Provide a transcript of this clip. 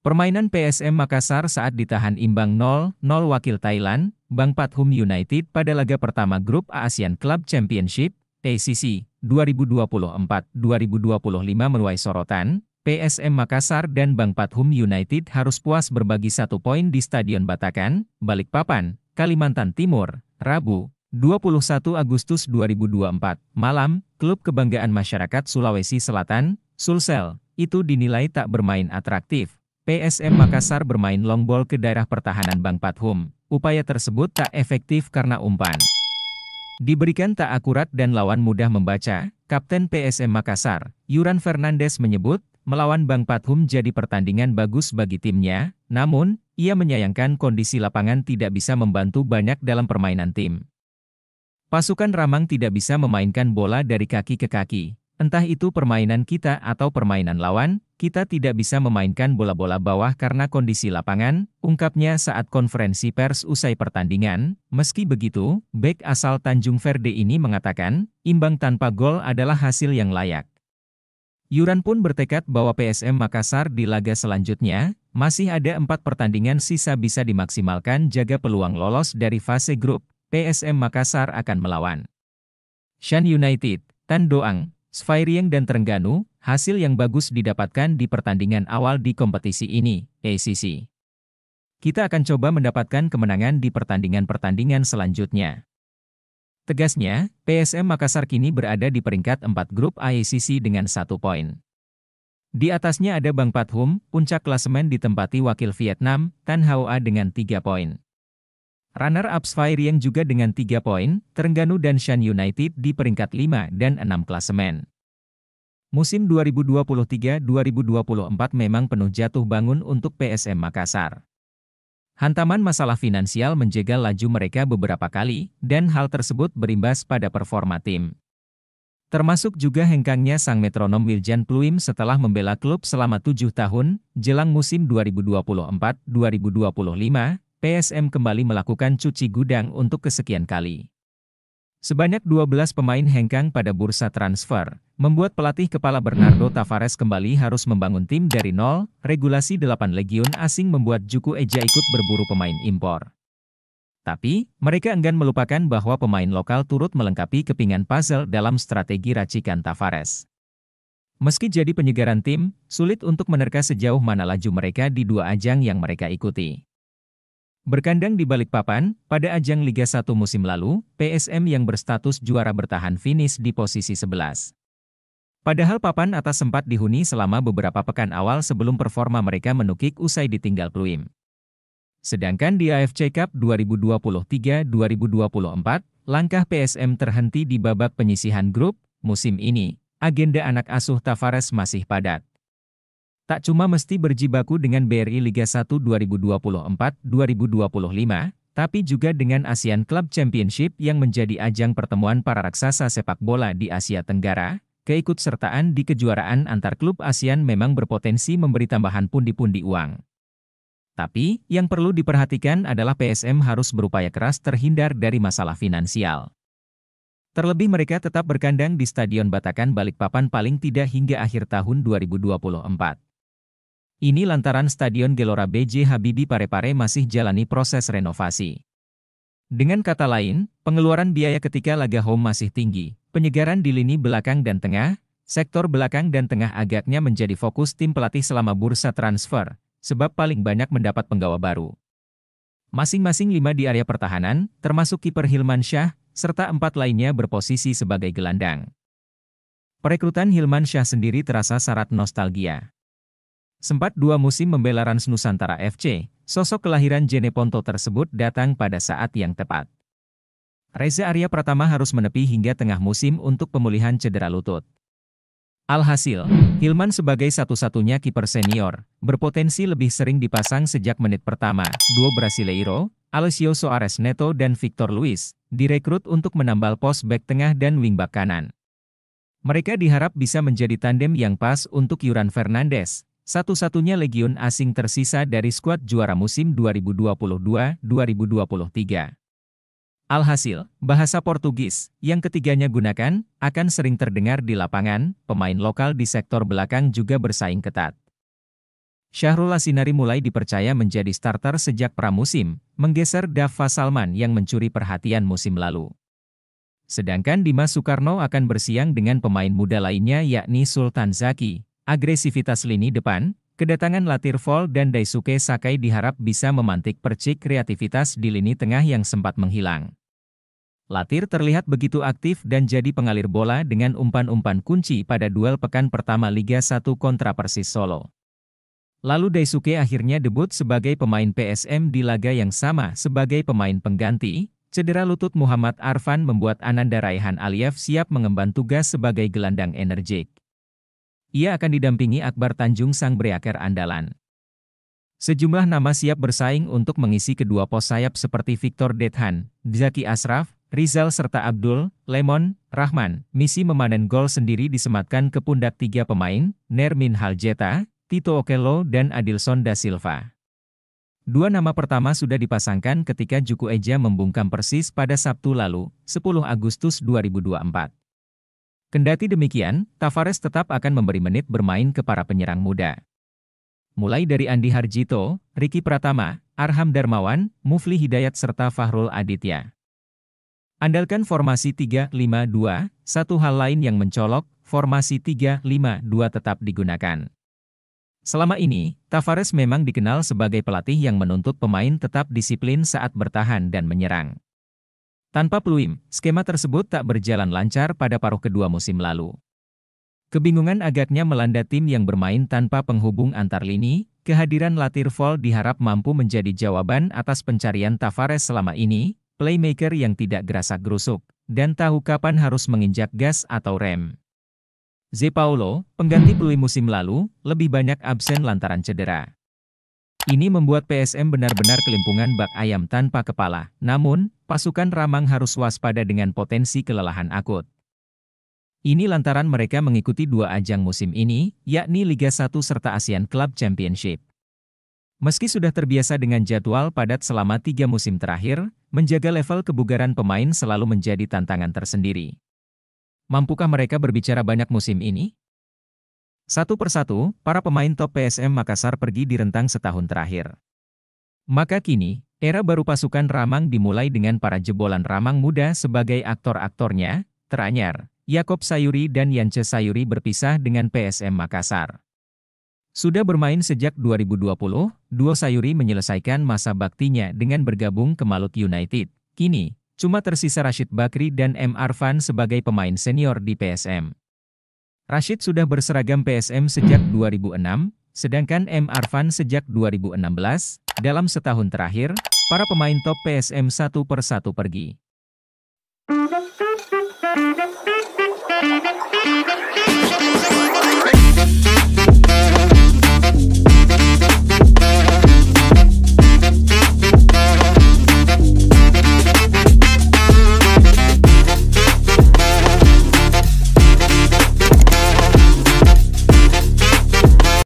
Permainan PSM Makassar saat ditahan imbang 0-0 wakil Thailand, Bang Pathum United pada laga pertama Grup A Asian Club Championship, ACC, 2024-2025 menuai sorotan. PSM Makassar dan Bang Pathum United harus puas berbagi 1 poin di Stadion Batakan, Balikpapan, Kalimantan Timur, Rabu, 21 Agustus 2024, malam. Klub kebanggaan masyarakat Sulawesi Selatan, Sulsel, itu dinilai tak bermain atraktif. PSM Makassar bermain long ball ke daerah pertahanan Bang Pathum. Upaya tersebut tak efektif karena umpan diberikan tak akurat dan lawan mudah membaca. Kapten PSM Makassar, Yuran Fernandes menyebut, melawan Bang Pathum jadi pertandingan bagus bagi timnya, namun, ia menyayangkan kondisi lapangan tidak bisa membantu banyak dalam permainan tim. Pasukan Ramang tidak bisa memainkan bola dari kaki ke kaki. Entah itu permainan kita atau permainan lawan, kita tidak bisa memainkan bola-bola bawah karena kondisi lapangan, ungkapnya saat konferensi pers usai pertandingan. Meski begitu, bek asal Tanjung Verde ini mengatakan, imbang tanpa gol adalah hasil yang layak. Yuran pun bertekad bahwa PSM Makassar di laga selanjutnya, masih ada 4 pertandingan sisa bisa dimaksimalkan jaga peluang lolos dari fase grup. PSM Makassar akan melawan Shan United, Tan Doang, Sfairieng dan Terengganu. Hasil yang bagus didapatkan di pertandingan awal di kompetisi ini, ACC. Kita akan coba mendapatkan kemenangan di pertandingan-pertandingan selanjutnya. Tegasnya, PSM Makassar kini berada di peringkat 4 grup ACC dengan 1 poin. Di atasnya ada Bang Pathum, puncak klasemen ditempati wakil Vietnam, Tan Hoa dengan 3 poin. Runner-up Sfairieng juga dengan 3 poin, Terengganu dan Shan United di peringkat 5 dan 6 klasemen. Musim 2023-2024 memang penuh jatuh bangun untuk PSM Makassar. Hantaman masalah finansial menjegal laju mereka beberapa kali, dan hal tersebut berimbas pada performa tim. Termasuk juga hengkangnya sang metronom Wiljan Pluim setelah membela klub selama 7 tahun, jelang musim 2024-2025, PSM kembali melakukan cuci gudang untuk kesekian kali. Sebanyak 12 pemain hengkang pada bursa transfer, membuat pelatih kepala Bernardo Tavares kembali harus membangun tim dari nol. Regulasi 8 legiun asing membuat Juku Eja ikut berburu pemain impor. Tapi, mereka enggan melupakan bahwa pemain lokal turut melengkapi kepingan puzzle dalam strategi racikan Tavares. Meski jadi penyegaran tim, sulit untuk menerka sejauh mana laju mereka di 2 ajang yang mereka ikuti. Berkandang di Balikpapan, pada ajang Liga 1 musim lalu, PSM yang berstatus juara bertahan finish di posisi 11. Padahal papan atas sempat dihuni selama beberapa pekan awal sebelum performa mereka menukik usai ditinggal Pluim. Sedangkan di AFC Cup 2023-2024, langkah PSM terhenti di babak penyisihan grup. Musim ini, agenda anak asuh Tavares masih padat. Tak cuma mesti berjibaku dengan BRI Liga 1 2024-2025, tapi juga dengan ASEAN Club Championship yang menjadi ajang pertemuan para raksasa sepak bola di Asia Tenggara. Keikutsertaan di kejuaraan antar klub ASEAN memang berpotensi memberi tambahan pundi-pundi uang. Tapi, yang perlu diperhatikan adalah PSM harus berupaya keras terhindar dari masalah finansial. Terlebih mereka tetap berkandang di Stadion Batakan Balikpapan paling tidak hingga akhir tahun 2024. Ini lantaran Stadion Gelora B.J. Habibie Parepare masih jalani proses renovasi. Dengan kata lain, pengeluaran biaya ketika laga home masih tinggi. Penyegaran di lini belakang dan tengah, sektor belakang dan tengah agaknya menjadi fokus tim pelatih selama bursa transfer, sebab paling banyak mendapat penggawa baru. Masing-masing 5 di area pertahanan, termasuk kiper Hilman Syah, serta 4 lainnya berposisi sebagai gelandang. Perekrutan Hilman Syah sendiri terasa syarat nostalgia. Sempat 2 musim membela Rans Nusantara FC, sosok kelahiran Jeneponto tersebut datang pada saat yang tepat. Reza Arya Pratama harus menepi hingga tengah musim untuk pemulihan cedera lutut. Alhasil, Hilman sebagai satu-satunya kiper senior, berpotensi lebih sering dipasang sejak menit pertama. Duo Brasileiro, Alessio Soares Neto dan Victor Luis, direkrut untuk menambal pos bek tengah dan wingback kanan. Mereka diharap bisa menjadi tandem yang pas untuk Yuran Fernandes, satu-satunya legiun asing tersisa dari skuad juara musim 2022-2023. Alhasil, bahasa Portugis yang ketiganya gunakan akan sering terdengar di lapangan. Pemain lokal di sektor belakang juga bersaing ketat. Syahrul Assinari mulai dipercaya menjadi starter sejak pramusim, menggeser Dava Salman yang mencuri perhatian musim lalu. Sedangkan Dimas Soekarno akan bersiang dengan pemain muda lainnya yakni Sultan Zaki. Agresivitas lini depan, kedatangan Latir Fall dan Daisuke Sakai diharap bisa memantik percik kreativitas di lini tengah yang sempat menghilang. Latir terlihat begitu aktif dan jadi pengalir bola dengan umpan-umpan kunci pada duel pekan pertama Liga 1 kontra Persis Solo. Lalu Daisuke akhirnya debut sebagai pemain PSM di laga yang sama sebagai pemain pengganti. Cedera lutut Muhammad Arfan membuat Ananda Raihan Aliyev siap mengemban tugas sebagai gelandang energik. Ia akan didampingi Akbar Tanjung sang breaker andalan. Sejumlah nama siap bersaing untuk mengisi kedua pos sayap seperti Victor Dethan, Zaki Ashraf, Rizal serta Abdul Lemon Rahman. Misi memanen gol sendiri disematkan ke pundak tiga pemain, Nermin Haljeta, Tito Okello dan Adilson da Silva. Dua nama pertama sudah dipasangkan ketika Juku Eja membungkam Persis pada Sabtu lalu, 10 Agustus 2024. Kendati demikian, Tavares tetap akan memberi menit bermain ke para penyerang muda. Mulai dari Andi Harjito, Ricky Pratama, Arham Darmawan, Mufli Hidayat serta Fahrul Aditya. Andalkan formasi 3-5-2, satu hal lain yang mencolok, formasi 3-5-2 tetap digunakan. Selama ini, Tavares memang dikenal sebagai pelatih yang menuntut pemain tetap disiplin saat bertahan dan menyerang. Tanpa peluim, skema tersebut tak berjalan lancar pada paruh kedua musim lalu. Kebingungan agaknya melanda tim yang bermain tanpa penghubung antar lini. Kehadiran Latir Fall diharap mampu menjadi jawaban atas pencarian Tavares selama ini, playmaker yang tidak gerasak-gerusuk, dan tahu kapan harus menginjak gas atau rem. Zé Paulo, pengganti peluim musim lalu, lebih banyak absen lantaran cedera. Ini membuat PSM benar-benar kelimpungan bak ayam tanpa kepala. Namun, pasukan Ramang harus waspada dengan potensi kelelahan akut. Ini lantaran mereka mengikuti dua ajang musim ini, yakni Liga 1 serta Asian Club Championship. Meski sudah terbiasa dengan jadwal padat selama 3 musim terakhir, menjaga level kebugaran pemain selalu menjadi tantangan tersendiri. Mampukah mereka berbicara banyak musim ini? Satu persatu, para pemain top PSM Makassar pergi di rentang setahun terakhir. Maka kini, era baru pasukan Ramang dimulai dengan para jebolan Ramang muda sebagai aktor-aktornya, teranyar, Yakob Sayuri dan Yance Sayuri berpisah dengan PSM Makassar. Sudah bermain sejak 2020, duo Sayuri menyelesaikan masa baktinya dengan bergabung ke Malut United. Kini, cuma tersisa Rashid Bakri dan M. Arfan sebagai pemain senior di PSM. Rashid sudah berseragam PSM sejak 2006, sedangkan M. Arfan sejak 2016. Dalam setahun terakhir, para pemain top PSM satu persatu pergi.